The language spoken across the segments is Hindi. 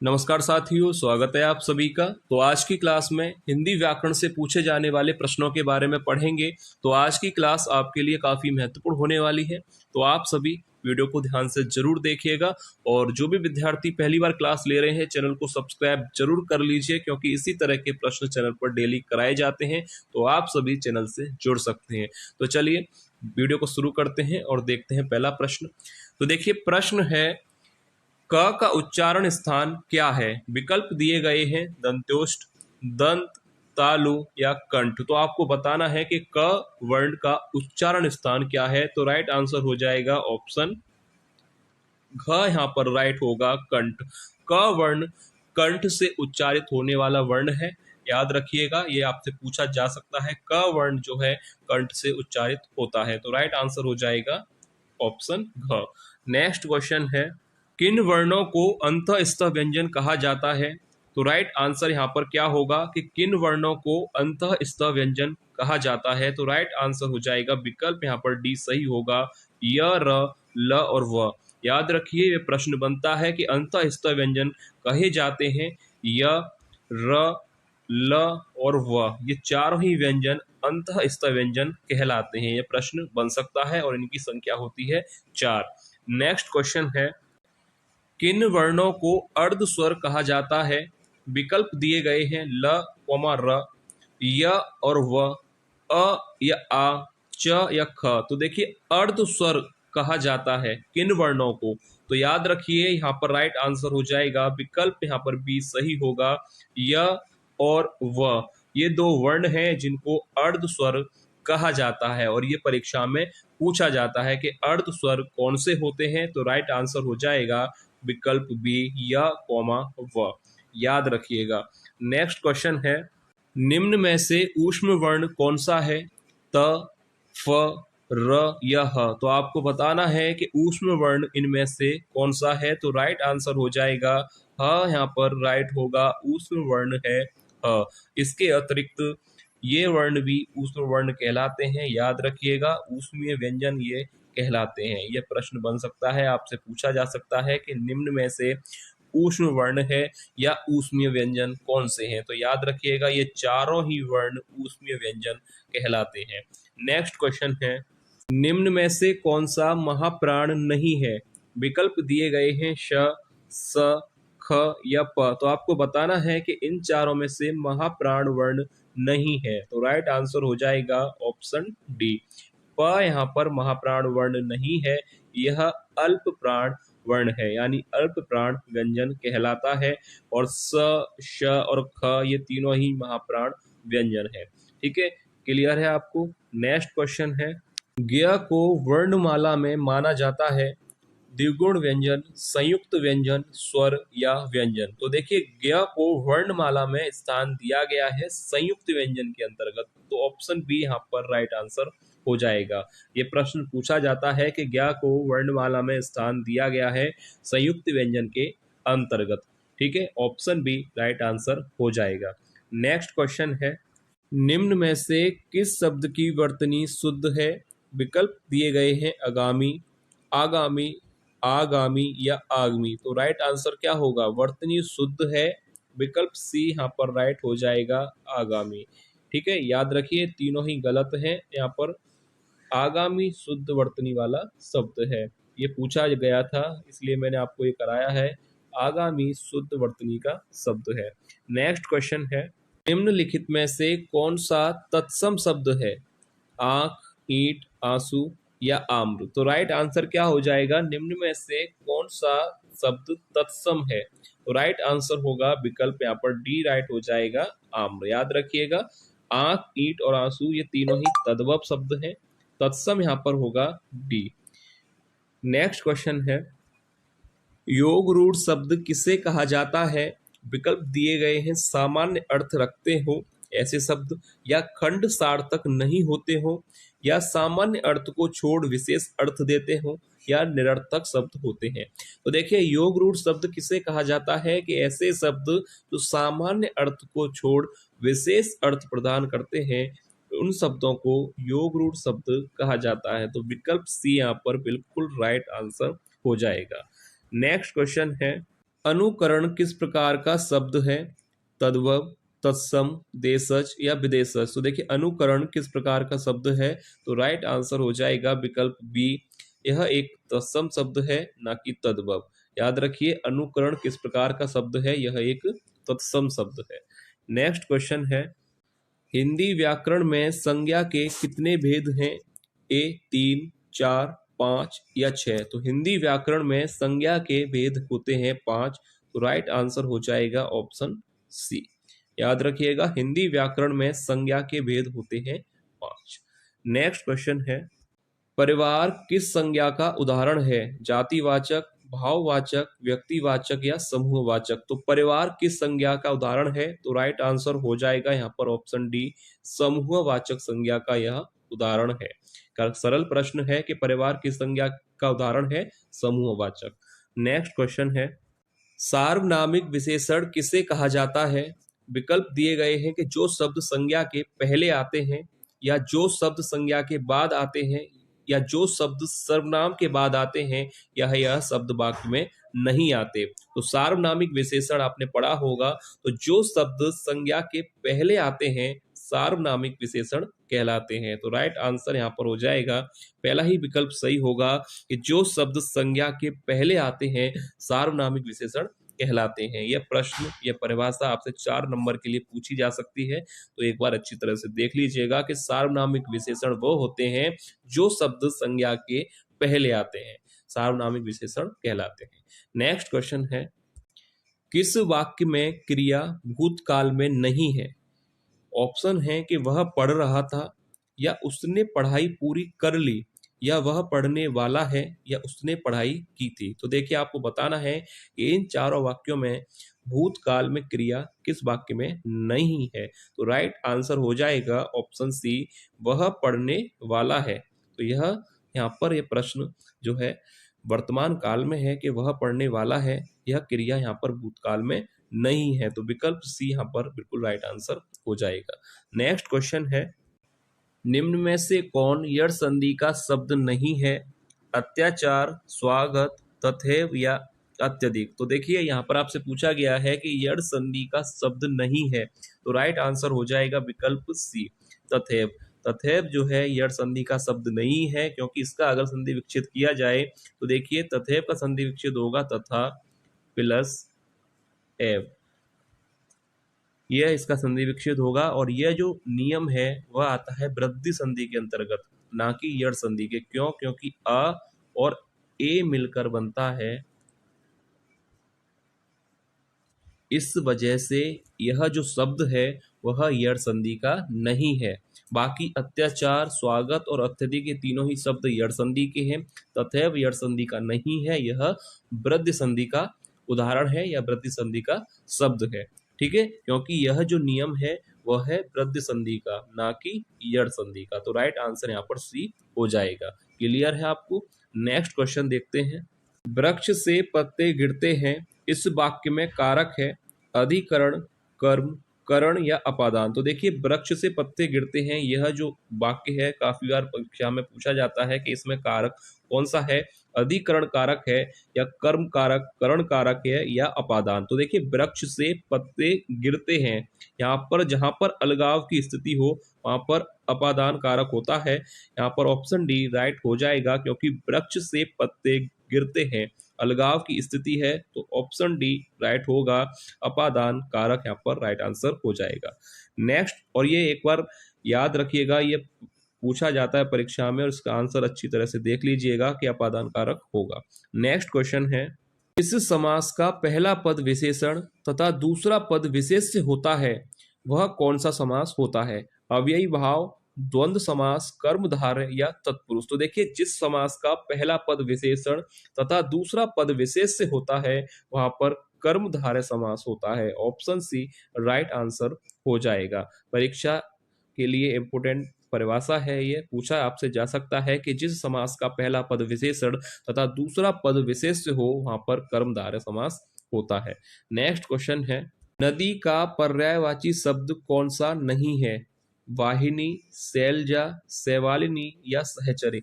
नमस्कार साथियों, स्वागत है आप सभी का। तो आज की क्लास में हिंदी व्याकरण से पूछे जाने वाले प्रश्नों के बारे में पढ़ेंगे। तो आज की क्लास आपके लिए काफ़ी महत्वपूर्ण होने वाली है, तो आप सभी वीडियो को ध्यान से जरूर देखिएगा। और जो भी विद्यार्थी पहली बार क्लास ले रहे हैं, चैनल को सब्सक्राइब जरूर कर लीजिए, क्योंकि इसी तरह के प्रश्न चैनल पर डेली कराए जाते हैं, तो आप सभी चैनल से जुड़ सकते हैं। तो चलिए वीडियो को शुरू करते हैं और देखते हैं पहला प्रश्न। तो देखिए, प्रश्न है क का उच्चारण स्थान क्या है। विकल्प दिए गए हैं दंत्योष्ठ, दंत, तालु या कंठ। तो आपको बताना है कि क वर्ण का उच्चारण स्थान क्या है। तो राइट आंसर हो जाएगा ऑप्शन घ। यहाँ पर राइट होगा कंठ। क वर्ण कंठ से उच्चारित होने वाला वर्ण है, याद रखिएगा, ये आपसे पूछा जा सकता है। क वर्ण जो है कंठ से उच्चारित होता है, तो राइट आंसर हो जाएगा ऑप्शन घ। नेक्स्ट क्वेश्चन है, किन वर्णों को अंतःस्थ व्यंजन कहा जाता है। तो राइट आंसर यहाँ पर क्या होगा कि किन वर्णों को अंतःस्थ व्यंजन कहा जाता है। तो राइट आंसर हो जाएगा विकल्प यहाँ पर डी सही होगा, य, र, ल और व। याद रखिए, ये प्रश्न बनता है कि अंतःस्थ व्यंजन कहे जाते हैं य, र, ल और व। ये चारों ही व्यंजन अंतःस्थ व्यंजन कहलाते हैं। ये प्रश्न बन सकता है और इनकी संख्या होती है 4। नेक्स्ट क्वेश्चन है, किन वर्णों को अर्ध स्वर कहा जाता है। विकल्प दिए गए हैं ल, र, य और व, अ या आ, च या ख। तो देखिए, अर्ध स्वर कहा जाता है किन वर्णों को। तो याद रखिए, यहाँ पर राइट आंसर हो जाएगा विकल्प यहाँ पर बी सही होगा, य और व। ये दो वर्ण हैं जिनको अर्ध स्वर कहा जाता है, और ये परीक्षा में पूछा जाता है कि अर्ध स्वर कौन से होते हैं। तो राइट आंसर हो जाएगा विकल्प बी, या कॉमा व। याद रखिएगा। नेक्स्ट क्वेश्चन है, निम्न में से ऊष्म वर्ण कौन सा है। त, फ, र या ह। तो आपको बताना है कि ऊष्म वर्ण इनमें से कौन सा है। तो राइट आंसर हो जाएगा ह। यहाँ पर राइट होगा ऊष्म वर्ण है ह। इसके अतिरिक्त ये वर्ण भी ऊष्म वर्ण कहलाते हैं, याद रखिएगा, ऊष्मीय व्यंजन ये कहलाते हैं। यह प्रश्न बन सकता है, आपसे पूछा जा सकता है कि निम्न में से ऊष्म वर्ण है या ऊष्मीय व्यंजन कौन से हैं। तो याद रखिएगा, ये चारों ही वर्ण ऊष्मीय व्यंजन कहलाते हैं। नेक्स्ट क्वेश्चन है, निम्न में से कौन सा महाप्राण नहीं है। विकल्प दिए गए हैं श, स, ख या प। तो आपको बताना है कि इन चारों में से महाप्राण वर्ण नहीं है। तो राइट आंसर हो जाएगा ऑप्शन डी, प। यहाँ पर महाप्राण वर्ण नहीं है, यह अल्प प्राण वर्ण है, यानी अल्प प्राण व्यंजन कहलाता है। और स, श और ख ये तीनों ही महाप्राण व्यंजन है। ठीक है, क्लियर है आपको। नेक्स्ट क्वेश्चन है, ज्ञ को वर्णमाला में माना जाता है द्विगुण व्यंजन, संयुक्त व्यंजन, स्वर या व्यंजन। तो देखिए, ज्ञ को वर्णमाला में स्थान दिया गया है संयुक्त व्यंजन के अंतर्गत। तो ऑप्शन बी यहाँ पर राइट आंसर हो जाएगा। ये प्रश्न पूछा जाता है कि ज्ञ को वर्णमाला में स्थान दिया गया है संयुक्त व्यंजन के अंतर्गत। ठीक है, ऑप्शन बी राइट आंसर हो जाएगा। नेक्स्ट क्वेश्चन है, निम्न में से किस शब्द की वर्तनी शुद्ध है। विकल्प दिए गए हैं आगामी, आगामी, आगामी या आगमी। तो राइट आंसर क्या होगा, वर्तनी शुद्ध है। विकल्प सी यहाँ पर राइट हो जाएगा, आगामी। ठीक है, याद रखिए, तीनों ही गलत हैं। यहाँ पर आगामी शुद्ध वर्तनी वाला शब्द है, ये पूछा गया था, इसलिए मैंने आपको ये कराया है। आगामी शुद्ध वर्तनी का शब्द है। नेक्स्ट क्वेश्चन है, निम्नलिखित में से कौन सा तत्सम शब्द है। आंख, ईंट, आंसू या आम्र। तो राइट आंसर क्या हो जाएगा, निम्न में से कौन सा शब्द तत्सम है। तो राइट आंसर होगा विकल्प यहाँ पर डी राइट हो जाएगा, आम्र। याद रखिएगा, आंख, ईंट और आंसू ये तीनों ही तद्भव शब्द हैं, तत्सम यहाँ पर होगा डी। नेक्स्ट क्वेश्चन है, योग रूढ़ शब्द किसे कहा जाता है। विकल्प दिए गए हैं सामान्य अर्थ रखते हो ऐसे शब्द, या खंड सार्थक नहीं होते हो, या सामान्य अर्थ को छोड़ विशेष अर्थ देते हो, या निरर्थक शब्द होते हैं। तो देखिए, योग रूढ़ शब्द किसे कहा जाता है कि ऐसे शब्द जो सामान्य अर्थ को छोड़ विशेष अर्थ प्रदान करते हैं, उन शब्दों को योग रूढ़ शब्द कहा जाता है। तो विकल्प सी यहाँ पर बिल्कुल राइट आंसर हो जाएगा। नेक्स्ट क्वेश्चन है, अनुकरण किस प्रकार का शब्द है? तद्भव, तत्सम, देशज या विदेशज। तो देखिए अनुकरण किस प्रकार का शब्द है, तो राइट आंसर हो जाएगा विकल्प बी, यह एक तत्सम शब्द है ना कि तद्भव। याद रखिए अनुकरण किस प्रकार का शब्द है, यह एक तत्सम शब्द है। नेक्स्ट क्वेश्चन है, हिंदी व्याकरण में संज्ञा के कितने भेद हैं? ए 3, 4, 5 या 6। तो हिंदी व्याकरण में संज्ञा के भेद होते हैं 5। तो राइट आंसर हो जाएगा ऑप्शन सी। याद रखिएगा हिंदी व्याकरण में संज्ञा के भेद होते हैं 5। नेक्स्ट क्वेश्चन है, परिवार किस संज्ञा का उदाहरण है? जातिवाचक, भाववाचक, व्यक्तिवाचक या समूहवाचक। तो परिवार किस संज्ञा का उदाहरण है? तो राइट आंसर हो जाएगा यहाँ पर ऑप्शन डी, समूहवाचक संज्ञा का यह उदाहरण है। सरल प्रश्न है कि परिवार किस संज्ञा का उदाहरण है? समूहवाचक। नेक्स्ट क्वेश्चन है, सार्वनामिक विशेषण किसे कहा जाता है? विकल्प दिए गए हैं कि जो शब्द संज्ञा के पहले आते हैं, या जो शब्द संज्ञा के बाद आते हैं, या जो शब्द सर्वनाम के बाद आते हैं, या यह शब्द वाक्य में नहीं आते। तो सार्वनामिक विशेषण आपने पढ़ा होगा, तो जो शब्द संज्ञा के पहले आते हैं सार्वनामिक विशेषण कहलाते हैं। तो राइट आंसर यहाँ पर हो जाएगा, पहला ही विकल्प सही होगा कि जो शब्द संज्ञा के पहले आते हैं सार्वनामिक विशेषण कहलाते हैं। यह प्रश्न, यह परिभाषा आपसे 4 नंबर के लिए पूछी जा सकती है, तो एक बार अच्छी तरह से देख लीजिएगा कि सार्वनामिक विशेषण वो होते हैं जो शब्द संज्ञा के पहले आते हैं, सार्वनामिक विशेषण कहलाते हैं। नेक्स्ट क्वेश्चन है, किस वाक्य में क्रिया भूतकाल में नहीं है? ऑप्शन है कि वह पढ़ रहा था, या उसने पढ़ाई पूरी कर ली, या वह पढ़ने वाला है, या उसने पढ़ाई की थी। तो देखिए आपको बताना है कि इन चारों वाक्यों में भूतकाल में क्रिया किस वाक्य में नहीं है। तो राइट आंसर हो जाएगा ऑप्शन सी, वह पढ़ने वाला है। तो यह यहाँ पर यह प्रश्न जो है वर्तमान काल में है कि वह पढ़ने वाला है, यह क्रिया यहाँ पर भूतकाल में नहीं है। तो विकल्प सी यहाँ पर बिल्कुल राइट आंसर हो जाएगा। नेक्स्ट क्वेश्चन है, निम्न में से कौन यड़ संधि का शब्द नहीं है? अत्याचार, स्वागत, तथैव या अत्यधिक। तो देखिए यहाँ पर आपसे पूछा गया है कि यड़ संधि का शब्द नहीं है, तो राइट आंसर हो जाएगा विकल्प सी, तथैव। तथैव जो है यड़ संधि का शब्द नहीं है, क्योंकि इसका अगर संधि विच्छेद किया जाए तो देखिए तथैव का संधि विच्छेद होगा तथा प्लस एव, यह इसका संधि विच्छेद होगा। और यह जो नियम है वह आता है वृद्धि संधि के अंतर्गत, ना कि यड़ संधि के। क्यों? क्योंकि अ और ए मिलकर बनता है, इस वजह से यह जो शब्द है वह यड़ संधि का नहीं है। बाकी अत्याचार, स्वागत और अत्यधिक ये तीनों ही शब्द यड़ संधि के हैं। तथैव यड़ संधि का नहीं है, यह वृद्धि संधि का उदाहरण है या वृद्धि संधि का शब्द है। ठीक है, क्योंकि यह जो नियम है वह है वृद्धि संधि का, ना कि यड़ संधि का। तो राइट आंसर यहाँ पर सी हो जाएगा। क्लियर है आपको? नेक्स्ट क्वेश्चन देखते हैं, वृक्ष से पत्ते गिरते हैं, इस वाक्य में कारक है अधिकरण, कर्म, करण या अपादान। तो देखिए वृक्ष से पत्ते गिरते हैं, यह जो वाक्य है काफी बार परीक्षा में पूछा जाता है कि इसमें कारक कौन सा है, अधिकरण कारक है या कर्म कारक, करण कारक है या अपादान। तो देखिए वृक्ष से पत्ते गिरते हैं, यहाँ पर जहां पर अलगाव की स्थिति हो वहां पर अपादान कारक होता है। यहाँ पर ऑप्शन डी राइट हो जाएगा, क्योंकि वृक्ष से पत्ते गिरते हैं, अलगाव की स्थिति है, तो ऑप्शन डी राइट होगा, अपादान कारक यहाँ पर राइट आंसर हो जाएगा। नेक्स्ट, और ये एक बार याद रखिएगा, ये पूछा जाता है परीक्षा में और इसका आंसर अच्छी तरह से देख लीजिएगा कि अपादान कारक होगा। नेक्स्ट क्वेश्चन है, इस समास का पहला पद विशेषण तथा दूसरा पद विशेष्य होता है, वह कौन सा समास होता है? अव्ययी भाव, द्वंद्व समास, कर्मधारय या तत्पुरुष। तो देखिए जिस समास का पहला पद विशेषण तथा दूसरा पद विशेष्य होता है वहां पर कर्मधारय समास होता है। ऑप्शन सी राइट आंसर हो जाएगा। परीक्षा के लिए इंपोर्टेंट परिभाषा है, ये पूछा आपसे जा सकता है कि जिस समास का पहला पद विशेषण तथा दूसरा पद विशेष्य हो वहां पर कर्मधारय समास होता है। नेक्स्ट क्वेश्चन है, नदी का पर्यायवाची शब्द कौन सा नहीं है? वाहिनी, शैलजा, शैवालिनी या सहचरी।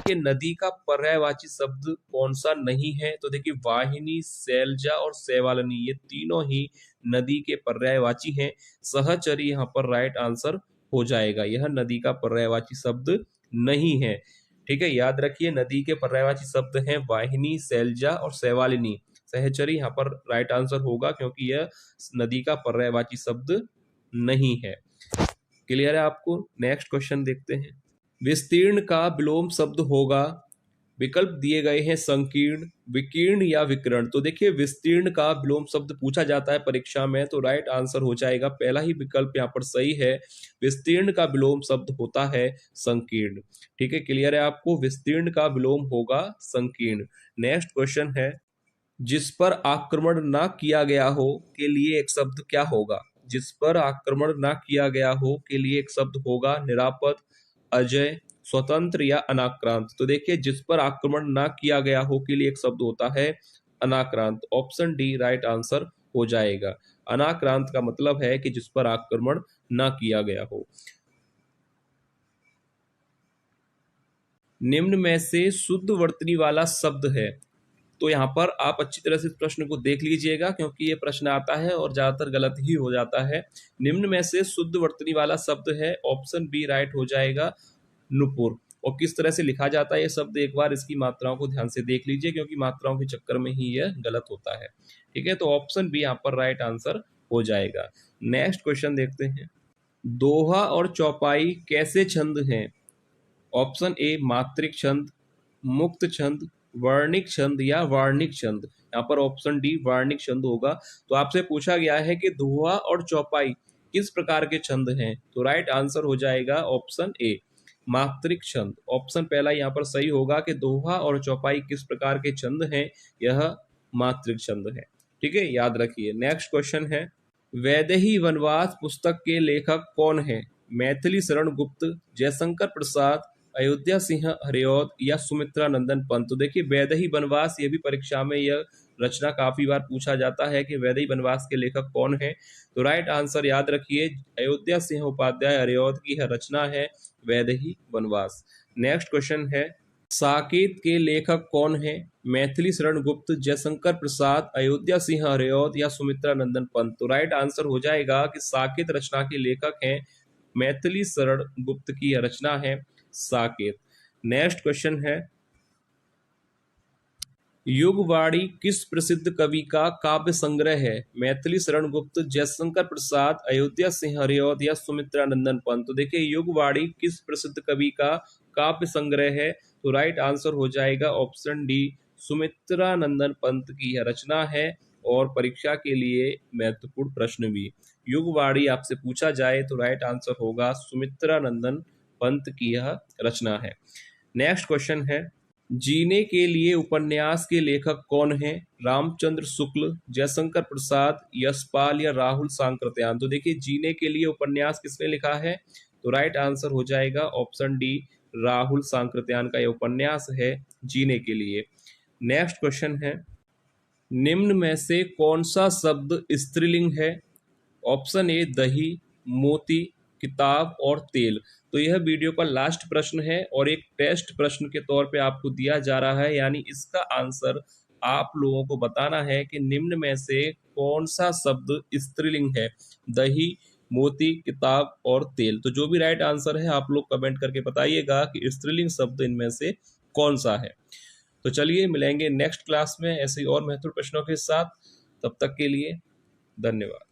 ये नदी का पर्यायवाची शब्द कौन सा नहीं है? तो देखिए वाहिनी, शैलजा और शैवालिनी ये तीनों ही नदी के पर्यायवाची हैं। सहचरी यहाँ पर राइट आंसर हो जाएगा, यह नदी का पर्यायवाची शब्द नहीं है। ठीक है, याद रखिए नदी के पर्यायवाची शब्द हैं वाहिनी, शैलजा और शैवालिनी। सहचरी यहाँ पर राइट आंसर होगा क्योंकि यह नदी का पर्यायवाची शब्द नहीं है। क्लियर है आपको? नेक्स्ट क्वेश्चन देखते हैं। विस्तीर्ण का विलोम शब्द होगा, विकल्प दिए गए हैं संकीर्ण, विकीर्ण या विकर्ण। तो देखिए विस्तीर्ण का विलोम शब्द पूछा जाता है परीक्षा में, तो राइट आंसर हो जाएगा पहला ही विकल्प यहाँ पर सही है। विस्तीर्ण का विलोम शब्द होता है संकीर्ण। ठीक है, क्लियर है आपको? विस्तीर्ण का विलोम होगा संकीर्ण। नेक्स्ट क्वेश्चन है, जिस पर आक्रमण ना किया गया हो के लिए एक शब्द क्या होगा? जिस पर आक्रमण ना किया गया हो के लिए एक शब्द होगा निरापद, अजय, स्वतंत्र या अनाक्रांत। तो देखिए जिस पर आक्रमण ना किया गया हो के लिए एक शब्द होता है अनाक्रांत। ऑप्शन डी राइट आंसर हो जाएगा। अनाक्रांत का मतलब है कि जिस पर आक्रमण ना किया गया हो। निम्न में से शुद्ध वर्तनी वाला शब्द है। तो यहाँ पर आप अच्छी तरह से इस प्रश्न को देख लीजिएगा क्योंकि ये प्रश्न आता है और ज्यादातर गलत ही हो जाता है। निम्न में से शुद्ध वर्तनी वाला शब्द है, ऑप्शन बी राइट हो जाएगा नुपुर। और किस तरह से लिखा जाता है ये शब्द, एक बार इसकी मात्राओं को ध्यान से देख लीजिए क्योंकि मात्राओं के चक्कर में ही यह गलत होता है। ठीक है, तो ऑप्शन बी यहाँ पर राइट आंसर हो जाएगा। नेक्स्ट क्वेश्चन देखते हैं। दोहा और चौपाई कैसे छंद हैं? ऑप्शन ए मात्रिक छंद, मुक्त छंद, वर्णिक छंद या वार्णिक छंद। यहाँ पर ऑप्शन डी वार्णिक छंद होगा। तो आपसे पूछा गया है कि दोहा और चौपाई किस प्रकार के छंद हैं, तो राइट आंसर हो जाएगा ऑप्शन ए मात्रिक छंद। ऑप्शन पहला यहाँ पर सही होगा कि दोहा और चौपाई किस प्रकार के छंद हैं, यह मात्रिक छंद है। ठीक है, याद रखिए। नेक्स्ट क्वेश्चन है, वैदेही वनवास पुस्तक के लेखक कौन है? मैथिली शरण गुप्त, जयशंकर प्रसाद, अयोध्या सिंह हरिऔध या सुमित्रा नंदन पंत। तो देखिए वैदेही वनवास, ये भी परीक्षा में यह रचना काफी बार पूछा जाता है कि वैदेही वनवास के लेखक कौन है। तो राइट आंसर याद रखिए अयोध्या सिंह उपाध्याय हरिऔध की यह रचना है वैदेही वनवास। नेक्स्ट क्वेश्चन है, साकेत के लेखक कौन है? मैथिली शरण गुप्त, जयशंकर प्रसाद, अयोध्या सिंह हरिऔध या सुमित्रा नंदन पंत। तो राइट आंसर हो जाएगा कि साकेत रचना के लेखक हैं मैथिली शरण गुप्त की यह रचना है साकेत। नेक्स्ट क्वेश्चन है, युगवाणी किस प्रसिद्ध कवि का काव्य संग्रह है? मैथिली शरण गुप्त, जयशंकर प्रसाद, अयोध्या सिंह हरिऔध या सुमित्रा नंदन पंत। तो देखिए युगवाणी किस प्रसिद्ध कवि का काव्य संग्रह है, तो राइट आंसर हो जाएगा ऑप्शन डी सुमित्रा नंदन पंत की यह रचना है। और परीक्षा के लिए महत्वपूर्ण प्रश्न भी, युगवाणी आपसे पूछा जाए तो राइट आंसर होगा सुमित्रा नंदन पंत की यह रचना है। नेक्स्ट क्वेश्चन है, जीने के लिए उपन्यास के लेखक कौन है? रामचंद्र शुक्ल, जयशंकर प्रसाद, यशपाल या राहुल सांकृत्यायन। तो देखिए जीने के लिए उपन्यास किसने लिखा है, तो राइट आंसर हो जाएगा ऑप्शन डी राहुल सांकृत्यायन का यह उपन्यास है जीने के लिए। नेक्स्ट क्वेश्चन है, निम्न में से कौन सा शब्द स्त्रीलिंग है? ऑप्शन ए दही, मोती, किताब और तेल। तो यह वीडियो का लास्ट प्रश्न है और एक टेस्ट प्रश्न के तौर पे आपको दिया जा रहा है, यानी इसका आंसर आप लोगों को बताना है कि निम्न में से कौन सा शब्द स्त्रीलिंग है, दही, मोती, किताब और तेल। तो जो भी राइट आंसर है आप लोग कमेंट करके बताइएगा कि स्त्रीलिंग शब्द इनमें से कौन सा है। तो चलिए मिलेंगे नेक्स्ट क्लास में ऐसे और महत्वपूर्ण प्रश्नों के साथ। तब तक के लिए धन्यवाद।